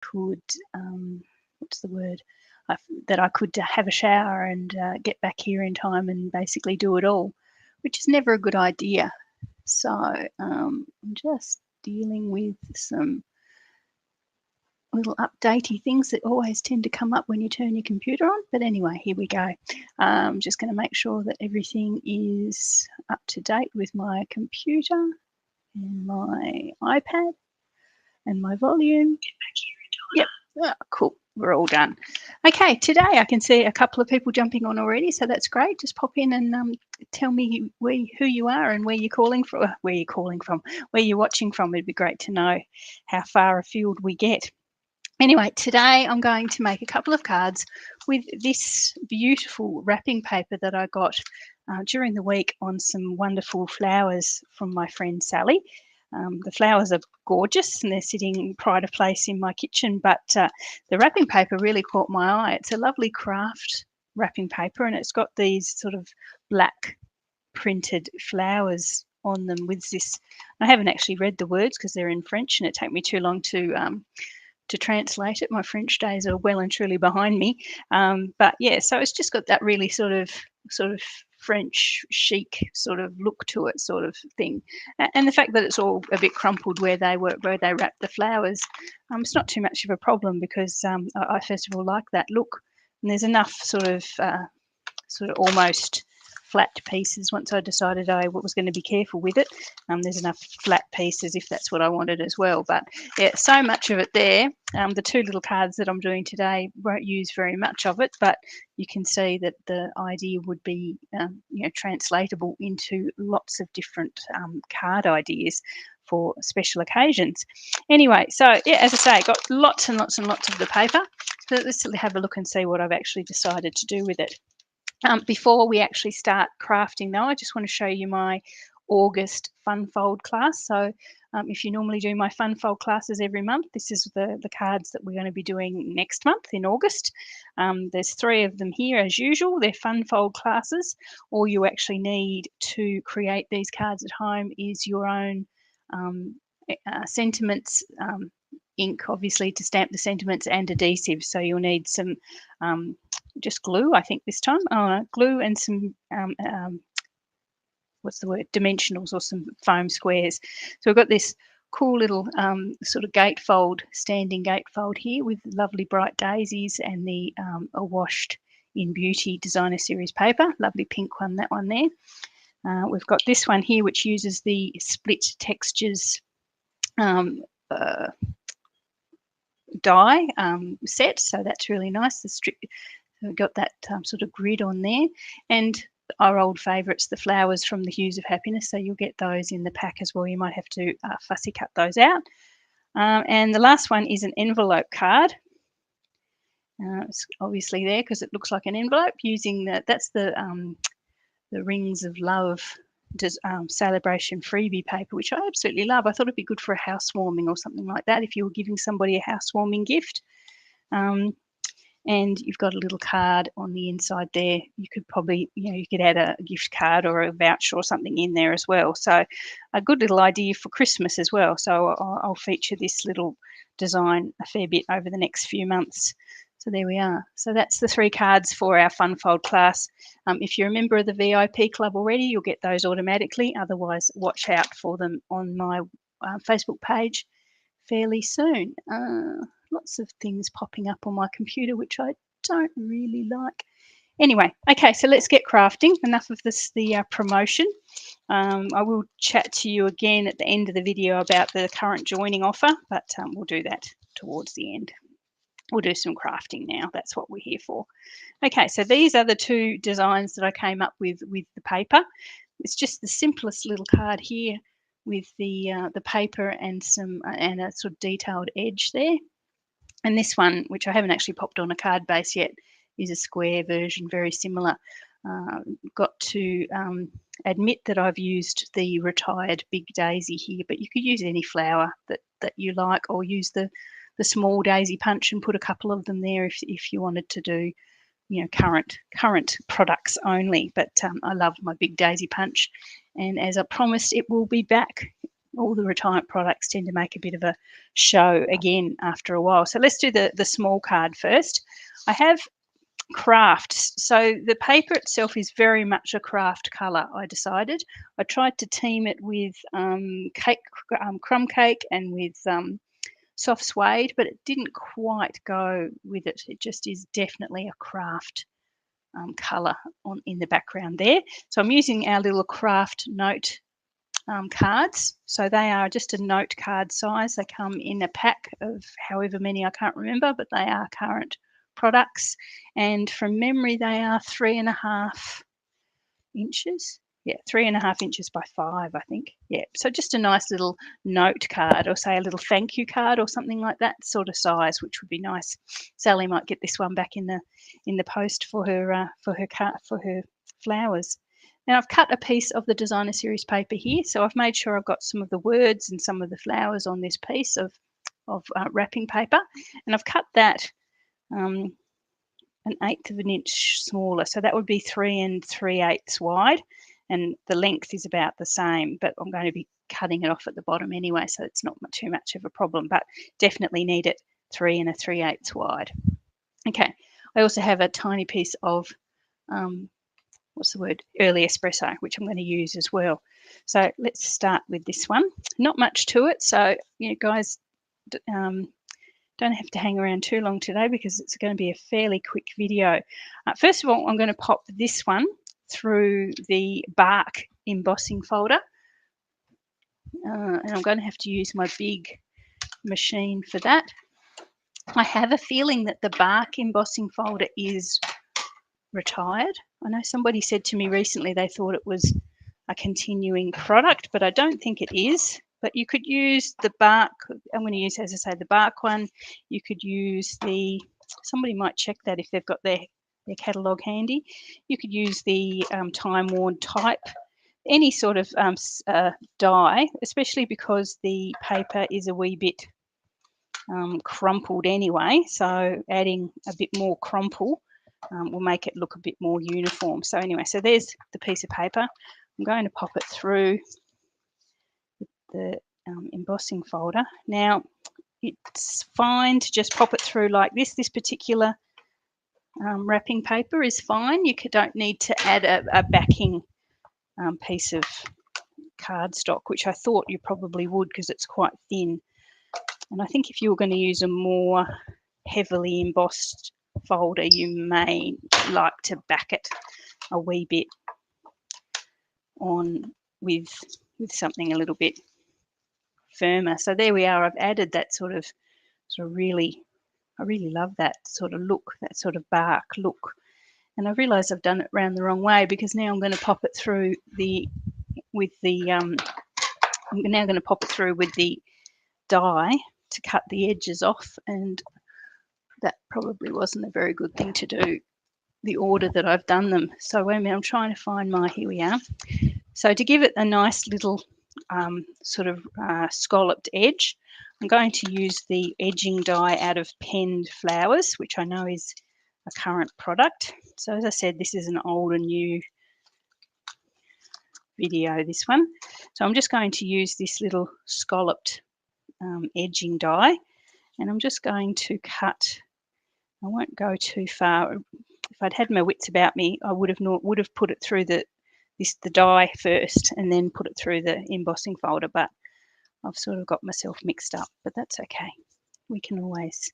could, what's the word? That I could have a shower and get back here in time and basically do it all, which is never a good idea. So I'm just dealing with some little updatey things that always tend to come up when you turn your computer on. But anyway, here we go. I'm just going to make sure that everything is up to date with my computer and my iPad and my volume. Yep. Oh, cool. We're all done. Okay, today I can see a couple of people jumping on already, so that's great. Just pop in and tell me who you are and where you're calling from. Where you're watching from. It'd be great to know how far afield we get. Anyway, today I'm going to make a couple of cards with this beautiful wrapping paper that I got during the week on some wonderful flowers from my friend Sally. The flowers are gorgeous and they're sitting pride of place in my kitchen, but the wrapping paper really caught my eye. It's a lovely kraft wrapping paper and it's got these sort of black printed flowers on them with this. I haven't actually read the words because they're in French and it took me too long to translate it. My French days are well and truly behind me. But yeah, so it's just got that really sort of French chic sort of look to it, sort of thing. And the fact that it's all a bit crumpled where they wrap the flowers, it's not too much of a problem because I first of all like that look. And there's enough sort of almost flat pieces once I decided I was going to be careful with it. There's enough flat pieces if that's what I wanted as well. But yeah, so much of it there. The two little cards that I'm doing today won't use very much of it, but you can see that the idea would be translatable into lots of different card ideas for special occasions. Anyway, so yeah, as I say, got lots and lots and lots of the paper. So let's have a look and see what I've actually decided to do with it. Before we actually start crafting though, I just want to show you my August Fun Fold class. So if you normally do my Fun Fold classes every month, this is the cards that we're going to be doing next month in August. There's 3 of them here as usual. They're Fun Fold classes. All you actually need to create these cards at home is your own sentiments ink, obviously, to stamp the sentiments and adhesive. So you'll need some just glue, I think this time, glue and some dimensionals or some foam squares. So we've got this cool little sort of gatefold, standing gatefold here with lovely bright daisies and the Awashed in Beauty Designer Series paper, lovely pink one, that one there. We've got this one here which uses the split textures die set, so that's really nice. We've got that sort of grid on there, and our old favourites, the flowers from the Hues of Happiness, so you'll get those in the pack as well. You might have to fussy cut those out. And the last one is an envelope card. It's obviously there because it looks like an envelope, using that's the Rings of Love celebration freebie paper, which I absolutely love. I thought it'd be good for a housewarming or something like that if you were giving somebody a housewarming gift. And you've got a little card on the inside there. You could probably, you could add a gift card or a voucher or something in there as well. So a good little idea for Christmas as well. So I'll feature this little design a fair bit over the next few months. So there we are. So that's the 3 cards for our Fun Fold class. If you're a member of the VIP club already, you'll get those automatically. Otherwise, watch out for them on my Facebook page fairly soon. Lots of things popping up on my computer, which I don't really like. Anyway, okay, so let's get crafting. Enough of the promotion. I will chat to you again at the end of the video about the current joining offer, but we'll do that towards the end. We'll do some crafting now. That's what we're here for. Okay, so these are the 2 designs that I came up with the paper. It's just the simplest little card here with the paper and and a sort of detailed edge there. And this one, which I haven't actually popped on a card base yet, is a square version, very similar. Got to admit that I've used the retired Big Daisy here, but you could use any flower that you like, or use the small daisy punch and put a couple of them there if you wanted to do current products only. But I love my Big Daisy punch, and as I promised, it will be back all the retirement products tend to make a bit of a show again after a while. So let's do the small card first. I have kraft. So the paper itself is very much a kraft colour, I decided. I tried to team it with crumb cake and with soft suede, but it didn't quite go with it. It just is definitely a kraft colour in the background there. So I'm using our little kraft note cards. So they are just a note card size. They come in a pack of however many, I can't remember, but they are current products. And from memory, they are 3.5 inches. Yeah, 3.5 inches by 5, I think. Yeah, so just a nice little note card, or say a little thank you card or something like that sort of size, which would be nice. Sally might get this one back in the post for her flowers. Now I've cut a piece of the designer series paper here, so I've made sure I've got some of the words and some of the flowers on this piece of wrapping paper, and I've cut that an 1/8 of an inch smaller, so that would be 3 3/8 wide, and the length is about the same, but I'm going to be cutting it off at the bottom anyway, so it's not too much of a problem, but definitely need it 3 3/8 wide. Okay, I also have a tiny piece of what's the word, early espresso, which I'm going to use as well. So let's start with this one. Not much to it, so you guys don't have to hang around too long today because it's going to be a fairly quick video. First of all, I'm going to pop this one through the bark embossing folder, and I'm going to have to use my big machine for that. I have a feeling that the bark embossing folder is retired. I know somebody said to me recently they thought it was a continuing product, but I don't think it is. But you could use the bark. I'm going to use, as I say, the bark one. You could use somebody might check that if they've got their catalogue handy. You could use the time-worn type, any sort of dye, especially because the paper is a wee bit crumpled anyway. So adding a bit more crumple will make it look a bit more uniform. So anyway, so there's the piece of paper. I'm going to pop it through the embossing folder. Now, it's fine to just pop it through like this. This particular wrapping paper is fine. You don't need to add a backing piece of cardstock, which I thought you probably would because it's quite thin. And I think if you were going to use a more heavily embossed folder, you may like to back it a wee bit on with something a little bit firmer. So there we are. I've added that sort of really, I really love that sort of look, that sort of bark look. And I realise I've done it around the wrong way because now I'm going to pop it through with the die to cut the edges off, and that probably wasn't a very good thing to do, the order that I've done them. So wait a minute, I'm trying to find here we are. So to give it a nice little sort of scalloped edge, I'm going to use the edging die out of Penned Flowers, which I know is a current product. So as I said, this is an old and new video, this one. So I'm just going to use this little scalloped edging die, and I'm just going to cut. I won't go too far. If I'd had my wits about me, I would have put it through the die first and then put it through the embossing folder, but I've sort of got myself mixed up, but that's okay. We can always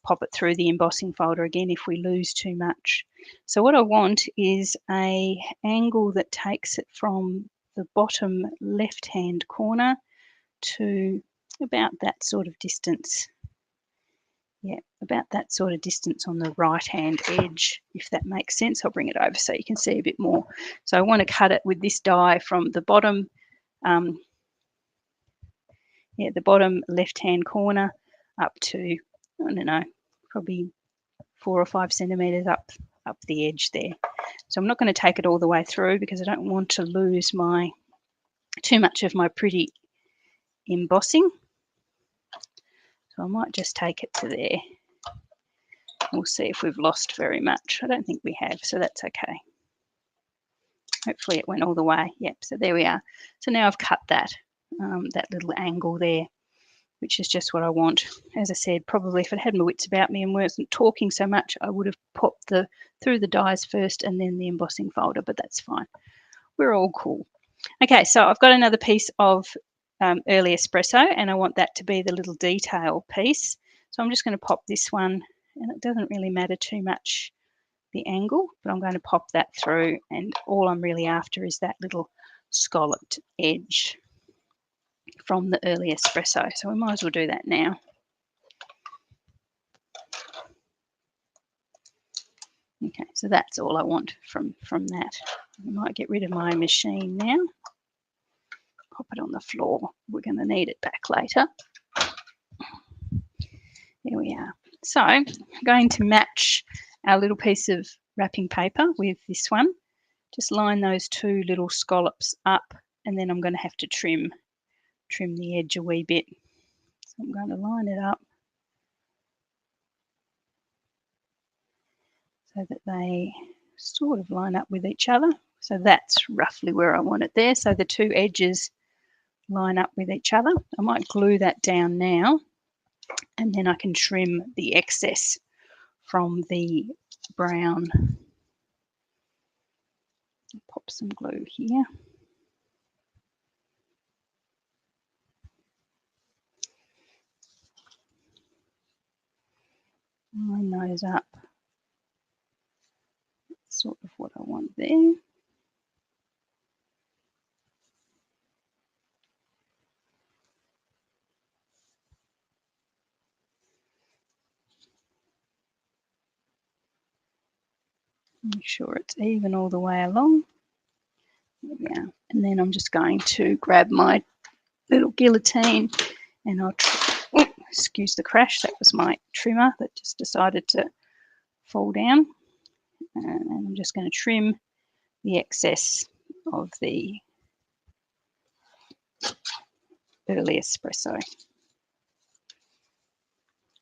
pop it through the embossing folder again if we lose too much. So what I want is an angle that takes it from the bottom left-hand corner to about that sort of distance. Yeah, about that sort of distance on the right-hand edge, if that makes sense. I'll bring it over so you can see a bit more. So I want to cut it with this die from the bottom, the bottom left-hand corner up to, I don't know, probably 4 or 5 centimetres up the edge there. So I'm not going to take it all the way through because I don't want to lose too much of my pretty embossing. So I might just take it to there. We'll see if we've lost very much. I don't think we have, so that's okay. Hopefully it went all the way. Yep, so there we are. So now I've cut that. that little angle there, which is just what I want. As I said, probably if I had my wits about me and wasn't talking so much, I would have popped through the dies first and then the embossing folder, but that's fine. We're all cool. Okay, so I've got another piece of early espresso, and I want that to be the little detail piece. So I'm just going to pop this one, and it doesn't really matter too much the angle, but I'm going to pop that through, and all I'm really after is that little scalloped edge from the early espresso. So we might as well do that now. Okay, so that's all I want from that. I might get rid of my machine now. Pop it on the floor. We're going to need it back later. There we are. So I'm going to match our little piece of wrapping paper with this one. Just line those two little scallops up, and then I'm going to have to trim the edge a wee bit. So I'm going to line it up so that they sort of line up with each other. So that's roughly where I want it there. So the two edges line up with each other. I might glue that down now, and then I can trim the excess from the brown. Pop some glue here. Line those up. That's sort of what I want there. Make sure it's even all the way along. There we are. And then I'm just going to grab my little guillotine, and I'll excuse the crash. That was my trimmer that just decided to fall down. And I'm just going to trim the excess of the early espresso.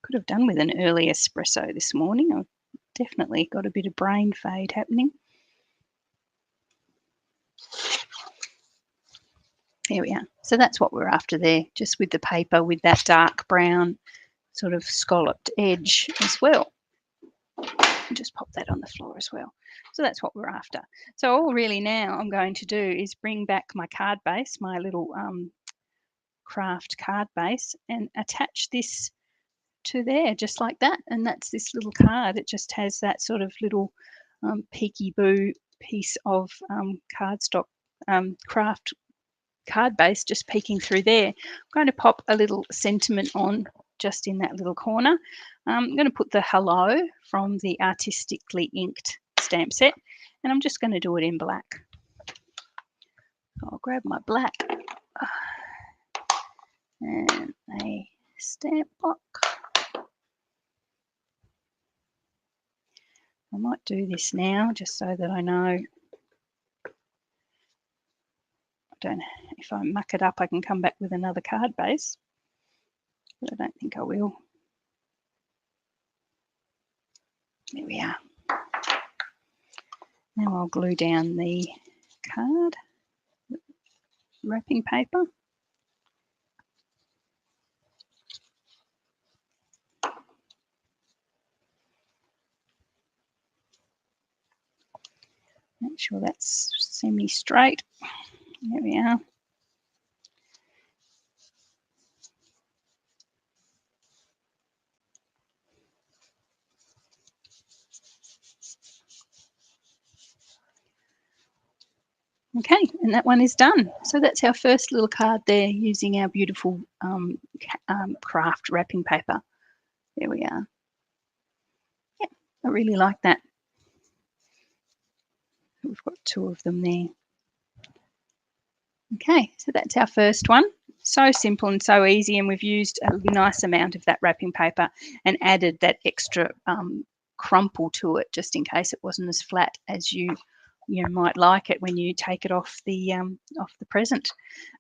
Could have done with an early espresso this morning. I've definitely got a bit of brain fade happening. There we are. So that's what we're after there, just with the paper with that dark brown sort of scalloped edge as well. Just pop that on the floor as well. So that's what we're after. So all really now I'm going to do is bring back my card base, my little kraft card base, and attach this to there just like that. And that's this little card. It just has that sort of little peeky-boo piece of cardstock kraft card base just peeking through there. I'm going to pop a little sentiment on just in that little corner. I'm going to put the hello from the artistically inked stamp set, and I'm just going to do it in black. So I'll grab my black and a stamp block. I might do this now just so that I know. If I muck it up, I can come back with another card base, but I don't think I will. There we are. Now I'll glue down the card wrapping paper. Make sure that's semi-straight. There we are. Okay, and that one is done. So that's our first little card there using our beautiful kraft wrapping paper. There we are. Yeah, I really like that. We've got two of them there. Okay, so that's our first one. So simple and so easy, and we've used a nice amount of that wrapping paper and added that extra crumple to it just in case it wasn't as flat as you might like it when you take it off the present.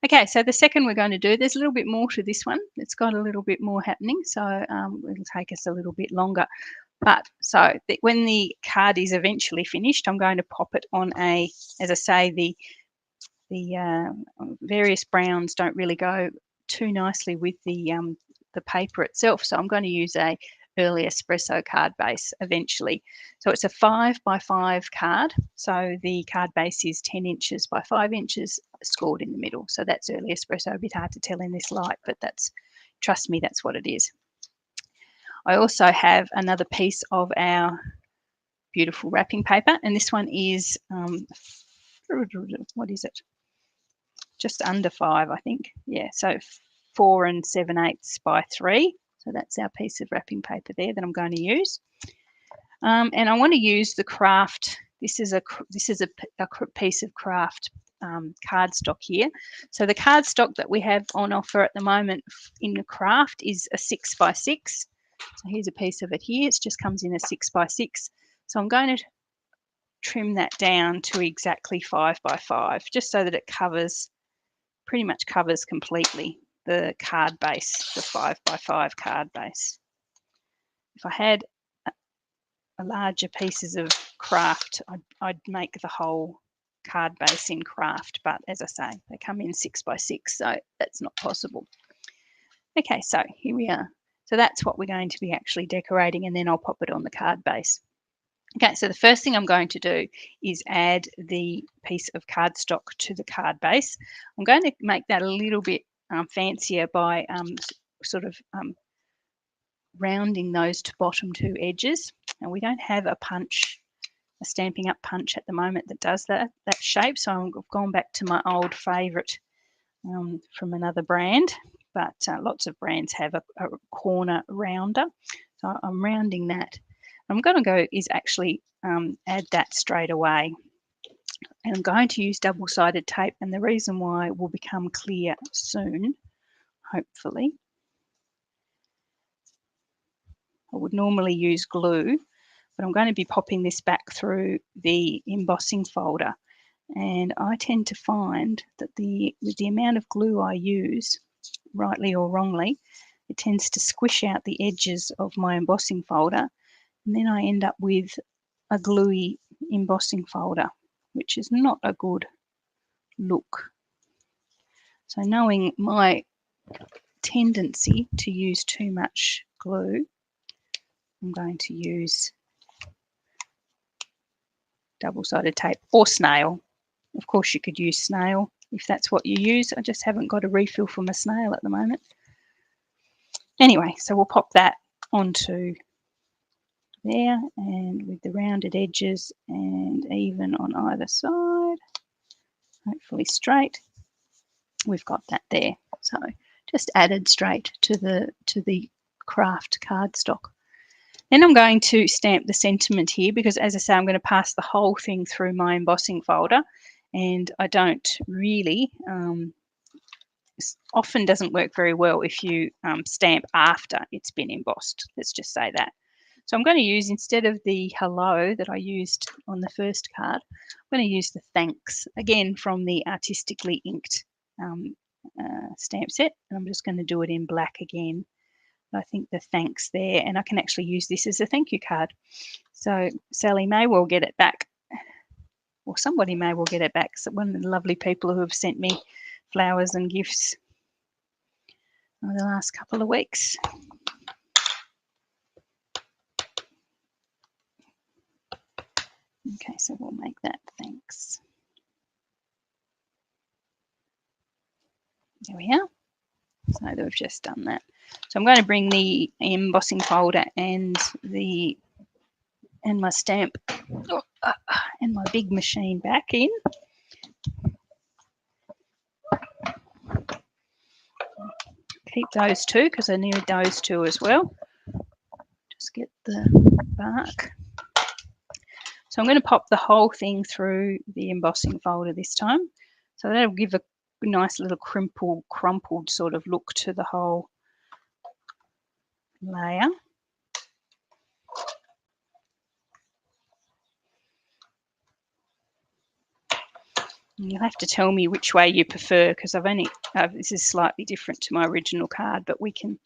Okay, so the second we're going to do, there's a little bit more to this one. It's got a little bit more happening, so it'll take us a little bit longer. But so when the card is eventually finished, I'm going to pop it on as I say, the various browns don't really go too nicely with the paper itself. So I'm going to use a early espresso card base eventually. So it's a 5 by 5 card. So the card base is 10 inches by 5 inches scored in the middle. So that's early espresso. A bit hard to tell in this light, but trust me, that's what it is. I also have another piece of our beautiful wrapping paper, and this one is what is it? Just under 5, I think. Yeah, so 4 7/8 by 3. So that's our piece of wrapping paper there that I'm going to use. And I want to use the kraft. This is a piece of kraft cardstock here. So the cardstock that we have on offer at the moment in the kraft is a 6 by 6. So here's a piece of it here. It just comes in a 6 by 6. So I'm going to trim that down to exactly 5 by 5, just so that it pretty much covers completely the card base, the 5 by 5 card base. If I had a larger pieces of kraft, I'd make the whole card base in kraft, but as I say, they come in 6 by 6, so that's not possible. Okay, so here we are. So that's what we're going to be actually decorating, and then I'll pop it on the card base. Okay, so the first thing I'm going to do is add the piece of cardstock to the card base. I'm going to make that a little bit fancier by rounding those bottom 2 edges. And we don't have a Stampin' Up punch at the moment that does that shape, so I've gone back to my old favourite from another brand, but lots of brands have a corner rounder. So I'm rounding that. I'm going to go is actually add that straight away. And I'm going to use double-sided tape, and the reason why will become clear soon, hopefully. I would normally use glue, but I'm going to be popping this back through the embossing folder. And I tend to find that with the amount of glue I use, rightly or wrongly, it tends to squish out the edges of my embossing folder. And then I end up with a gluey embossing folder, which is not a good look. So knowing my tendency to use too much glue, I'm going to use double-sided tape or snail. Of course, you could use snail if that's what you use. I just haven't got a refill for my snail at the moment. Anyway, so we'll pop that onto there, and with the rounded edges and even on either side, hopefully straight, we've got that there. So just added straight to the kraft cardstock. Then I'm going to stamp the sentiment here, because as I say, I'm going to pass the whole thing through my embossing folder, and I don't really often doesn't work very well if you stamp after it's been embossed. Let's just say that. So I'm going to use, instead of the hello that I used on the first card, I'm going to use the thanks, again from the artistically inked stamp set. And I'm just going to do it in black again. I think the thanks there, and I can actually use this as a thank you card. So Sally may well get it back, or somebody may well get it back. So one of the lovely people who have sent me flowers and gifts over the last couple of weeks. Okay, so we'll make that thanks. There we are. So we've just done that. So I'm going to bring the embossing folder and my stamp and my big machine back in. Keep those two because I need those two as well. Just get the bark. So I'm going to pop the whole thing through the embossing folder this time. So that'll give a nice little crumpled sort of look to the whole layer. And you'll have to tell me which way you prefer, because this is slightly different to my original card, but we can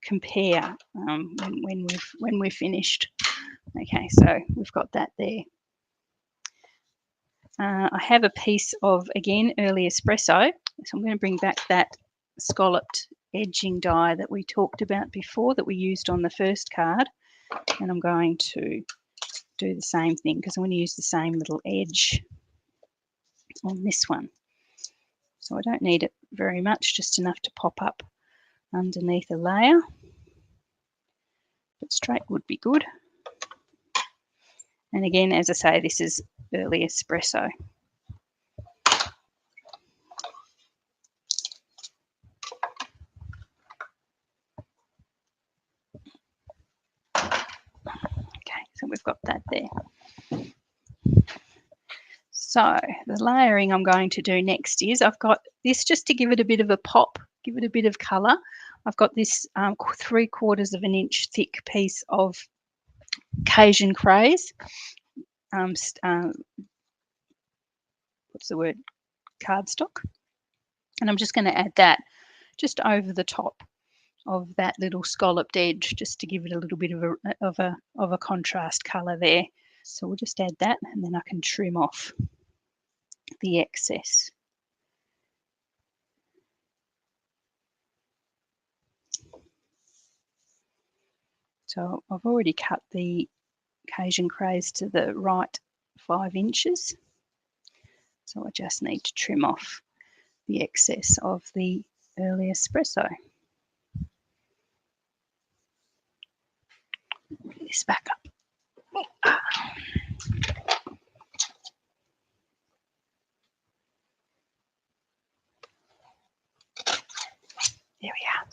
compare when we're finished. Okay, so we've got that there. I have a piece of, again, early espresso. So I'm going to bring back that scalloped edging die that we talked about before, that we used on the first card. And I'm going to do the same thing because I'm going to use the same little edge on this one. So I don't need it very much, just enough to pop up underneath a layer. But straight would be good. And again, as I say, this is early espresso. Okay, so we've got that there. So the layering I'm going to do next is, I've got this just to give it a bit of a pop, give it a bit of colour. I've got this 3/4 of an inch thick piece of Cajun craze. What's the word? Cardstock. And I'm just going to add that just over the top of that little scalloped edge, just to give it a little bit of a contrast colour there. So we'll just add that, and then I can trim off the excess. So I've already cut the Cajun craze to the right 5 inches. So I just need to trim off the excess of the early espresso. Put this back up. There we are.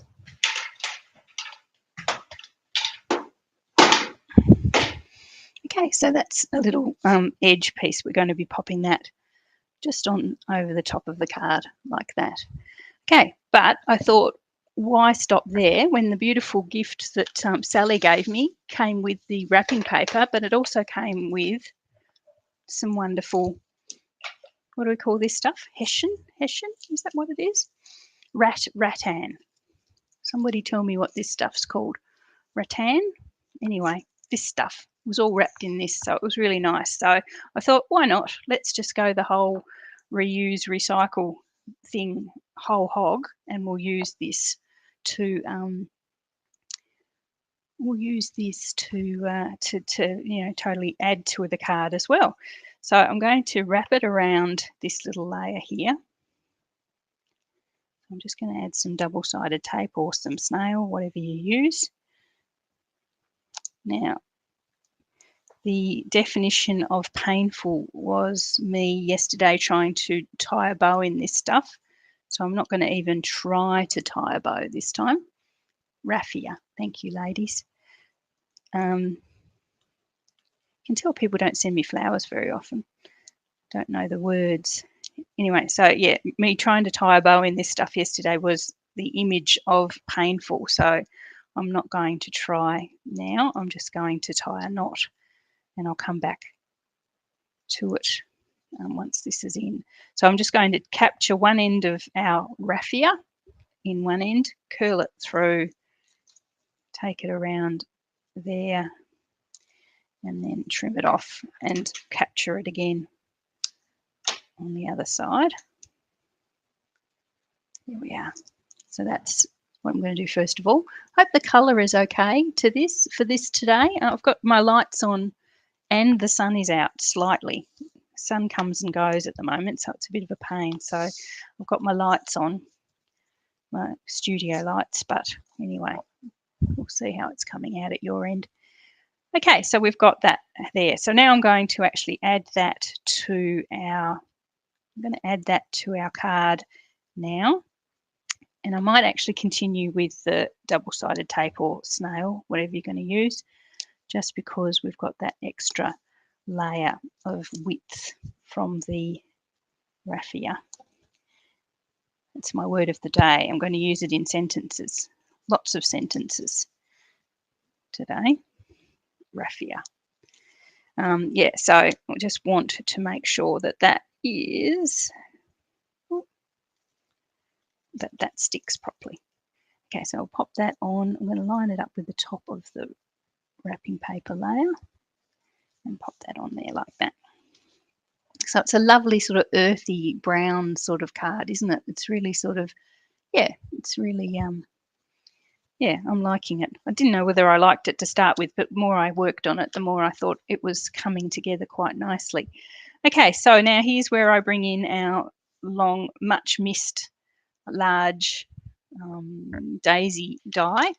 Okay, so that's a little edge piece. We're going to be popping that just on over the top of the card like that. Okay, but I thought, why stop there when the beautiful gift that Sally gave me came with the wrapping paper, but it also came with some wonderful, what do we call this stuff? Hessian? Is that what it is? Rattan. Somebody tell me what this stuff's called. Rattan? Anyway, this stuff was all wrapped in this, so it was really nice. So I thought, why not? Let's just go the whole reuse, recycle thing whole hog, and we'll use this to totally add to the card as well. So I'm going to wrap it around this little layer here. I'm just going to add some double-sided tape or some snail, whatever you use. Now, the definition of painful was me yesterday trying to tie a bow in this stuff. So I'm not going to even try to tie a bow this time. Raffia. Thank you, ladies. You can tell people don't send me flowers very often. Don't know the words. Anyway, so yeah, me trying to tie a bow in this stuff yesterday was the image of painful. So I'm not going to try now. I'm just going to tie a knot, and I'll come back to it once this is in. So I'm just going to capture one end of our raffia in one end, curl it through, take it around there, and then trim it off and capture it again on the other side. There we are. So that's what I'm going to do first of all. Hope the colour is okay for this today. I've got my lights on and the sun is out slightly. Sun comes and goes at the moment, so it's a bit of a pain. So I've got my lights on, my studio lights, but anyway, we'll see how it's coming out at your end. Okay, so we've got that there. So now I'm going to actually add that to our card now. And I might actually continue with the double-sided tape or snail, whatever you're going to use, just because we've got that extra layer of width from the raffia. It's my word of the day. I'm going to use it in sentences, lots of sentences today. Raffia. Yeah, so I just want to make sure that that sticks properly. Okay, so I'll pop that on. I'm going to line it up with the top of the wrapping paper layer and pop that on there like that. So it's a lovely sort of earthy brown sort of card, isn't it? It's really sort of, yeah, it's really, yeah, I'm liking it. I didn't know whether I liked it to start with, but the more I worked on it, the more I thought it was coming together quite nicely. Okay, so now here's where I bring in our long, much missed, large daisy die.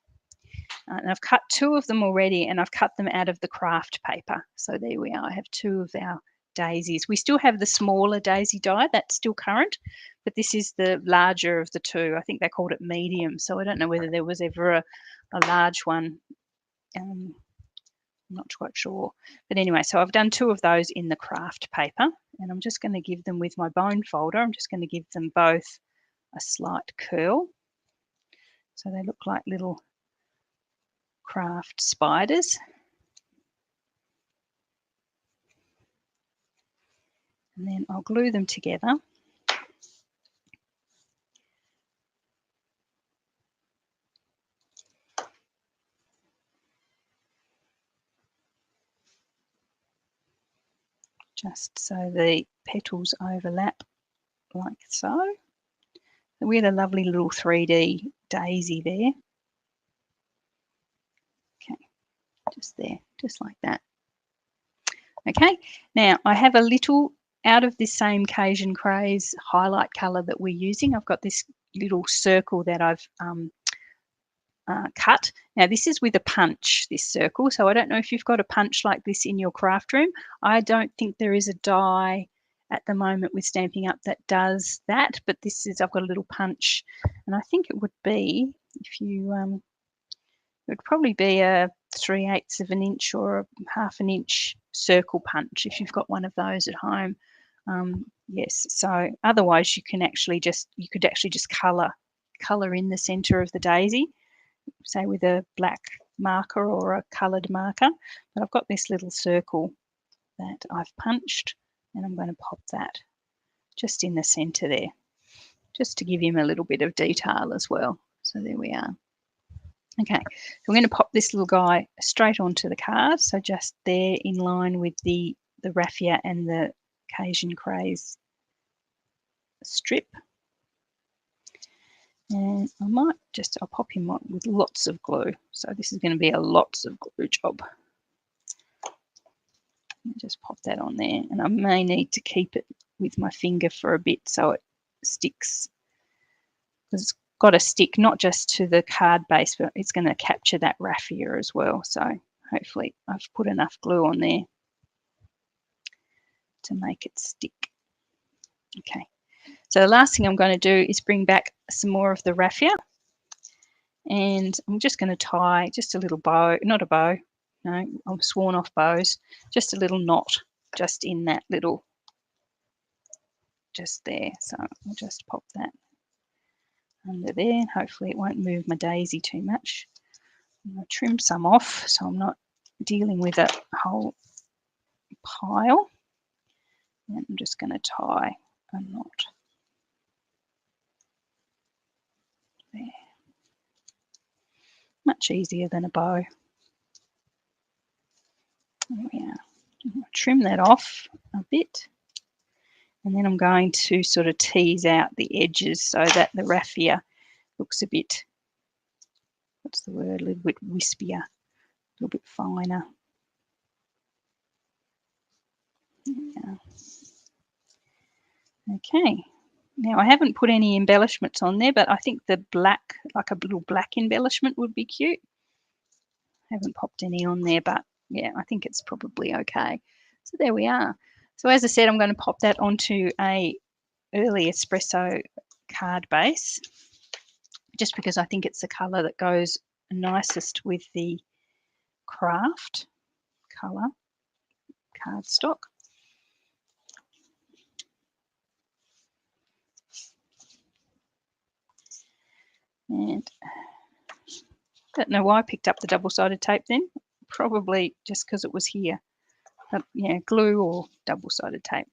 And I've cut 2 of them already, and I've cut them out of the kraft paper. So there we are. I have 2 of our daisies. We still have the smaller daisy die, that's still current, but this is the larger of the 2. I think they called it medium, so I don't know whether there was ever a large one. I'm not quite sure. But anyway, so I've done 2 of those in the kraft paper, and I'm just going to give them with my bone folder. I'm just going to give them both a slight curl. So they look like little kraft spiders. And then I'll glue them together. Just so the petals overlap like so. We had a lovely little 3D daisy there. Okay, just there, just like that. Okay, now I have a little, out of this same Cajun Craze highlight colour that we're using, I've got this little circle that I've cut. Now this is with a punch, this circle, so I don't know if you've got a punch like this in your craft room. I don't think there is a die at the moment with Stampin' Up that does that, but this is, I've got a little punch, and I think it would be, if you, it would probably be a 3/8 of an inch or a 1/2 an inch circle punch if you've got one of those at home. Yes, so otherwise you can actually just, you could actually just colour in the centre of the daisy, say with a black marker or a coloured marker. But I've got this little circle that I've punched, and I'm going to pop that just in the centre there, just to give him a little bit of detail as well. So there we are. Okay, so we're going to pop this little guy straight onto the card, so just there in line with the raffia and the Cajun Craze strip. And I might just, I'll pop him on with lots of glue. So this is going to be a lots of glue job. Just pop that on there, and I may need to keep it with my finger for a bit so it sticks. It's got to stick not just to the card base, but it's going to capture that raffia as well. So hopefully I've put enough glue on there to make it stick. Okay, so the last thing I'm going to do is bring back some more of the raffia, and I'm just going to tie just a little bow, not a bow, no, I'm sworn off bows, just a little knot just in that little, just there. So I'll just pop that under there, and hopefully it won't move my daisy too much. I'm going to trim some off so I'm not dealing with a whole pile. And I'm just going to tie a knot there. Much easier than a bow. There we are. I'll trim that off a bit, and then I'm going to sort of tease out the edges so that the raffia looks a bit, what's the word, a little bit wispier, a little bit finer. Yeah. Okay, now I haven't put any embellishments on there, but I think the black, like a little black embellishment would be cute. I haven't popped any on there, but yeah, I think it's probably okay. So there we are. So as I said, I'm going to pop that onto a early espresso card base, just because I think it's the colour that goes nicest with the kraft colour cardstock. And don't know why I picked up the double-sided tape then, probably just because it was here. But yeah, glue or double-sided tape.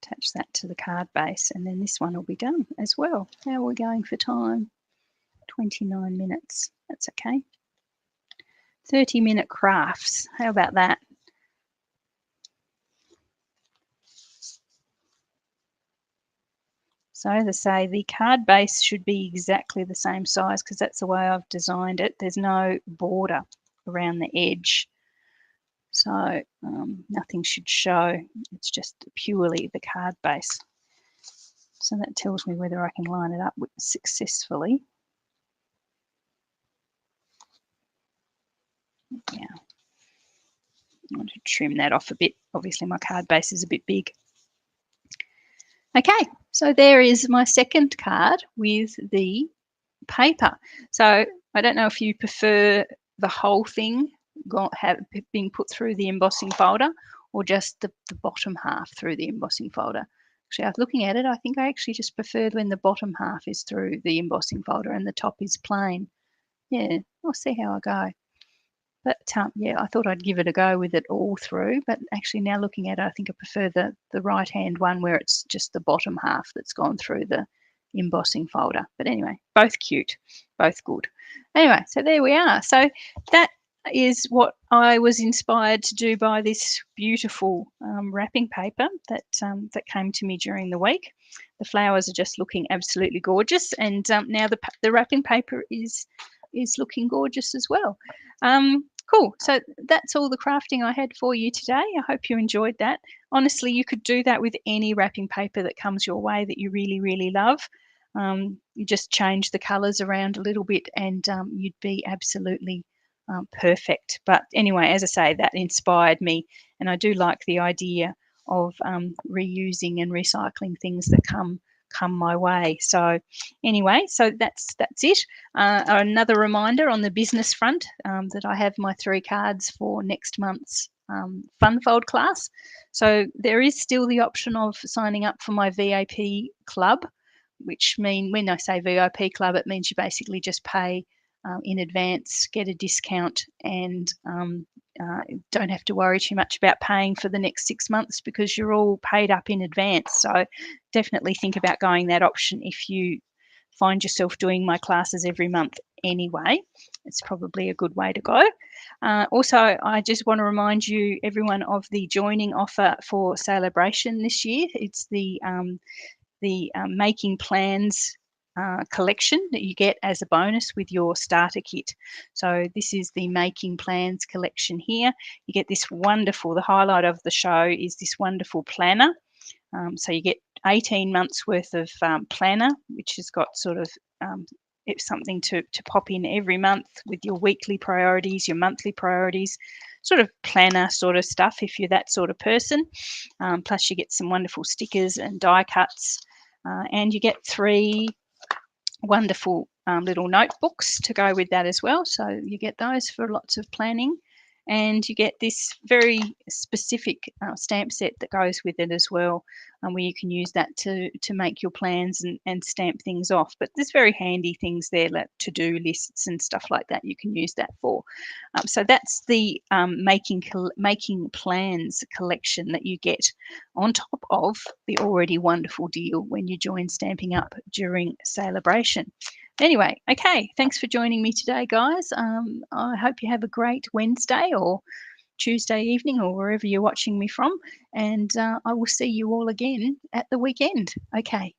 Attach that to the card base, and then this one will be done as well. How are we going for time? 29 minutes. That's okay. 30-minute crafts. How about that? So as I say, the card base should be exactly the same size because that's the way I've designed it. There's no border around the edge. So nothing should show. It's just purely the card base. So that tells me whether I can line it up successfully. Yeah. I want to trim that off a bit. Obviously my card base is a bit big. Okay, so there is my second card with the paper. So I don't know if you prefer the whole thing being put through the embossing folder or just the bottom half through the embossing folder. Actually, I was looking at it, I think I actually just preferred when the bottom half is through the embossing folder and the top is plain. Yeah, I'll see how I go. But yeah, I thought I'd give it a go with it all through. But actually now looking at it, I think I prefer the right-hand one where it's just the bottom half that's gone through the embossing folder. But anyway, both cute, both good. Anyway, so there we are. So that is what I was inspired to do by this beautiful wrapping paper that came to me during the week. The flowers are just looking absolutely gorgeous, and now the wrapping paper is looking gorgeous as well. Cool. So that's all the crafting I had for you today. I hope you enjoyed that. Honestly, you could do that with any wrapping paper that comes your way that you really, really love. You just change the colours around a little bit and you'd be absolutely perfect. But anyway, as I say, that inspired me, and I do like the idea of reusing and recycling things that come my way. So anyway, so that's it. Another reminder on the business front that I have my 3 cards for next month's Funfold class. So there is still the option of signing up for my VIP club, which when I say VIP club, it means you basically just pay in advance, get a discount, and don't have to worry too much about paying for the next 6 months because you're all paid up in advance. So definitely think about going that option if you find yourself doing my classes every month anyway. It's probably a good way to go. Also, I just want to remind you, everyone, of the joining offer for Celebration this year. It's the Making Plans collection that you get as a bonus with your starter kit. So this is the Making Plans collection here. You get this wonderful, the highlight of the show is this wonderful planner. So you get 18 months worth of planner, which has got sort of it's something to pop in every month with your weekly priorities, your monthly priorities, sort of planner sort of stuff if you're that sort of person. Plus you get some wonderful stickers and die cuts, and you get 3 wonderful little notebooks to go with that as well. So you get those for lots of planning, and you get this very specific stamp set that goes with it as well, where you can use that to make your plans and stamp things off. But there's very handy things there, like to-do lists and stuff like that you can use that for. So that's the Making Plans collection that you get on top of the already wonderful deal when you join Stamping Up during Celebration. Anyway, okay, thanks for joining me today, guys. I hope you have a great Wednesday or Tuesday evening or wherever you're watching me from, and I will see you all again at the weekend. Okay,